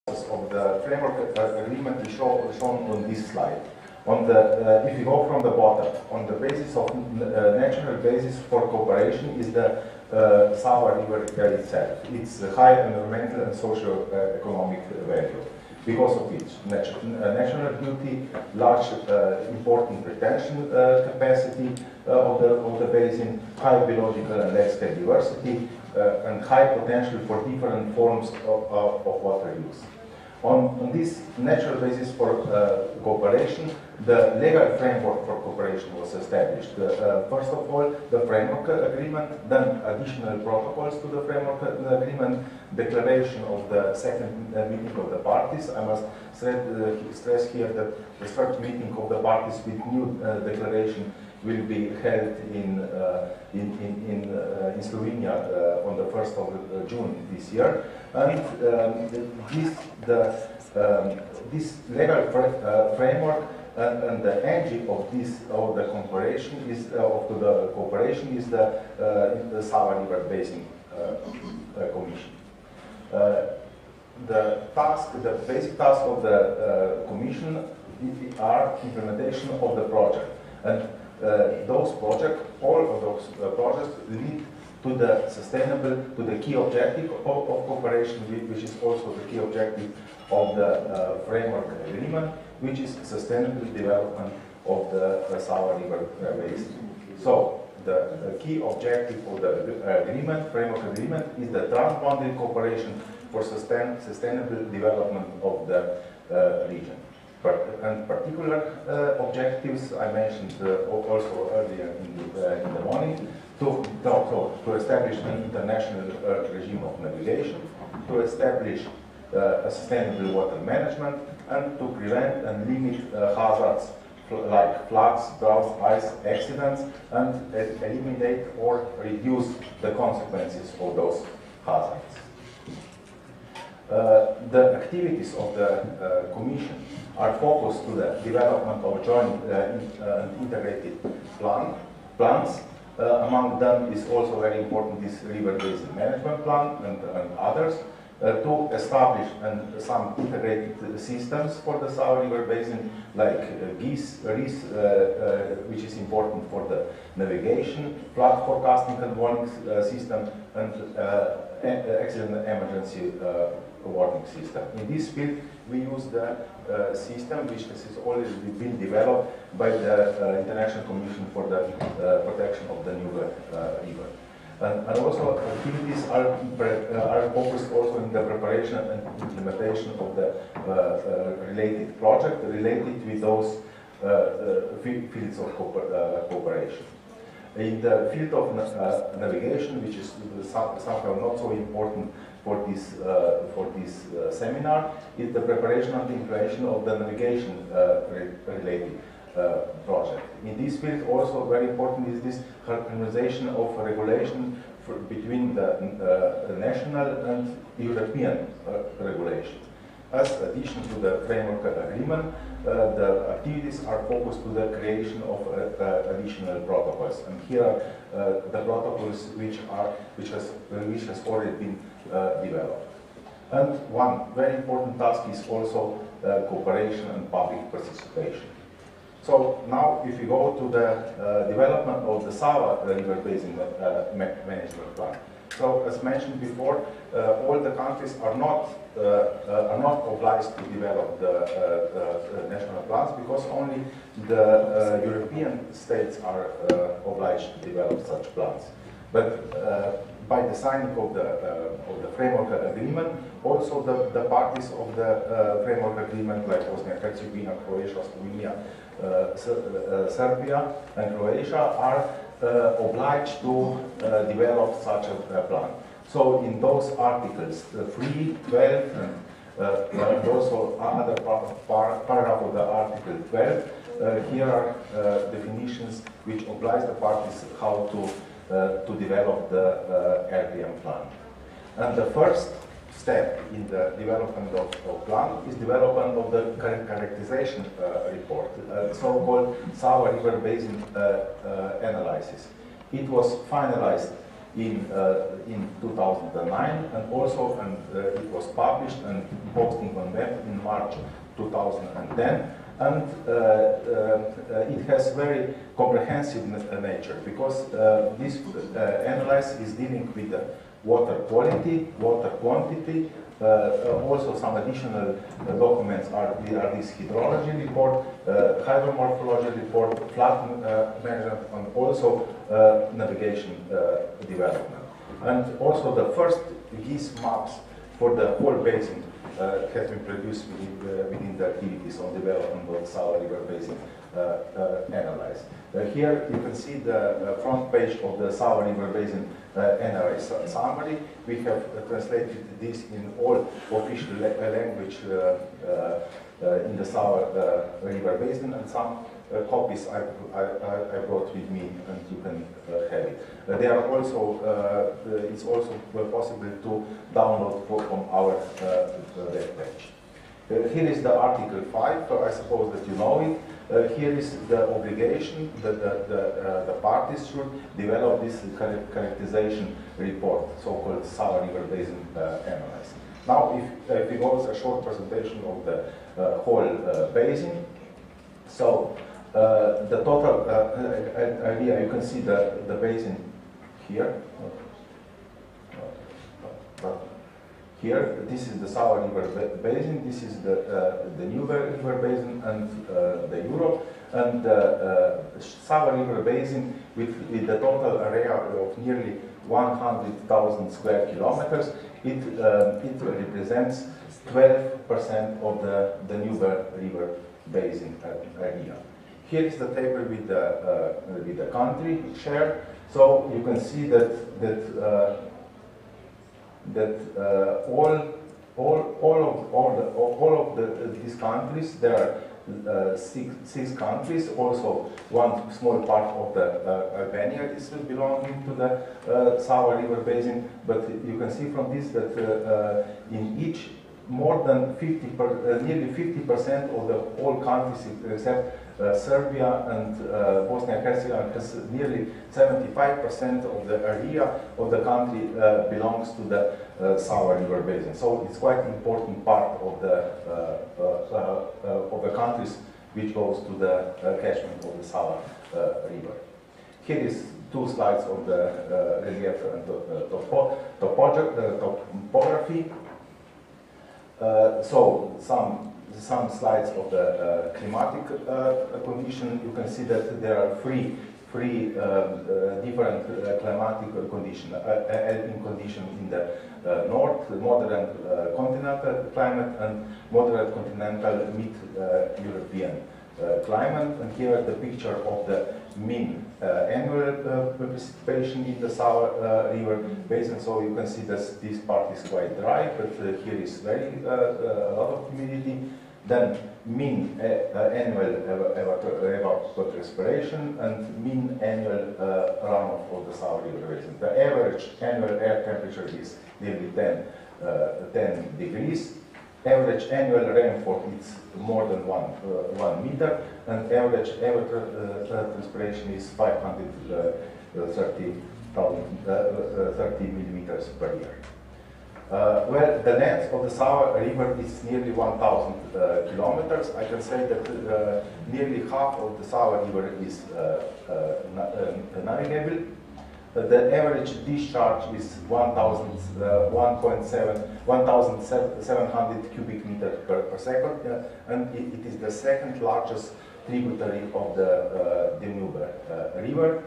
of the framework agreement is shown on this slide. On the, if you go from the bottom, on the basis of national basis for cooperation is the Sava River itself. It's a high environmental and socio-economic value. Because of which national beauty, large important retention capacity of the basin, high biological and landscape diversity, and high potential for different forms of water use. On this natural basis for cooperation, the legal framework for cooperation was established. First of all, the framework agreement, then additional protocols to the framework agreement, declaration of the second meeting of the parties. I must stress here that the third meeting of the parties with new declaration will be held in Slovenia on the 1st of June this year. And this legal framework and the engine of the cooperation is the Sava River Basin Commission. The basic task of the Commission are implementation of the project, and all of those projects lead to the sustainable, to the key objective of cooperation, which is also the key objective of the framework agreement, which is sustainable development of the Sava River Basin. So the key objective of the framework agreement, is the transboundary cooperation for sustainable development of the region. And particular objectives I mentioned also earlier in the morning, to establish an international regime of navigation, to establish a sustainable water management, and to prevent and limit hazards like floods, droughts, ice accidents, and eliminate or reduce the consequences of those hazards. The activities of the Commission are focused to the development of joint and integrated plans. Among them is also very important this river basin management plan and others, to establish some integrated systems for the Sava River Basin, like GIS, which is important for the navigation, flood forecasting and warning system, and accident emergency warning system. In this field, we use the system which has already been developed by the International Commission for the Protection of the River. And also activities are focused also in the preparation and implementation of the related project related with those fields of cooperation. In the field of navigation, which is somehow not so important for this seminar, is the preparation and implementation of the navigation related project. In this field, also very important is this harmonization of regulation between the national and European regulation. As addition to the framework agreement, the activities are focused to the creation of additional protocols. And here are the protocols which has already been developed. And one very important task is also cooperation and public participation. So now, if you go to the development of the Sava River Basin Management Plan. So, as mentioned before, all the countries are not obliged to develop the national plans, because only the European states are obliged to develop such plans. But by the signing of the framework agreement, also the parties of the framework agreement, like Bosnia and Herzegovina, Croatia, Slovenia, Serbia, and Croatia, are obliged to develop such a plan. So in those articles, 3, 12, and also other paragraph of the article 12, here are definitions which oblige the parties how to develop the RDM plan. And the first step in the development of plan is development of the characterization report, so-called Sava River Basin analysis. It was finalized in 2009, and also it was published and posting on March 2010, and it has very comprehensive nature, because this analysis is dealing with the water quality, water quantity, also some additional documents are this hydrology report, hydromorphology report, flood management, and also navigation development. And also the first GIS maps for the whole basin has been produced within the activities on development of the Sava River Basin analyzed. Here you can see the front page of the Sava River Basin analysis summary. We have translated this in all official language in the Sava River Basin, and some copies I brought with me, and you can have it. They are also, it's also possible to download from our web page. Here is the Article 5, I suppose that you know it. Here is the obligation that the parties should develop this characterization report, so-called Sava River Basin analysis. Now, if we go to a short presentation of the whole basin, so the total idea, you can see the basin here. Here, this is the Sava River Basin, this is the New River Basin, and the Europe, and the Sava River Basin with the total area of nearly 100,000 square kilometers. It represents 12% of the New River Basin area. Here is the table with the country share. So you can see that all of these countries, there are six countries. Also, one small part of the Albania is belonging to the Sava River Basin. But you can see from this that in each, more than nearly 50% of the all countries except Serbia and Bosnia and Herzegovina, has nearly 75% of the area of the country belongs to the Sava River Basin. So it's quite an important part of the countries which goes to the catchment of the Sava River. Here is two slides of the relief and topography. So some slides of the climatic condition. You can see that there are three different climatic conditions. In the north, moderate continental climate, and moderate continental mid-European climate. And here is the picture of the mean annual precipitation in the Sava River Basin. So you can see that this part is quite dry, but here is a lot of humidity. Then mean annual evapotranspiration and mean annual runoff of the Sava River Basin. The average annual air temperature is nearly 10 degrees. Average annual rainfall is more than 1 meter, and average evapotranspiration is 530 millimeters per year. Well, the length of the Sava River is nearly 1,000 kilometers. I can say that nearly half of the Sava River is navigable. The average discharge is 1,700 cubic meters per second, and it is the second largest tributary of the Danube River.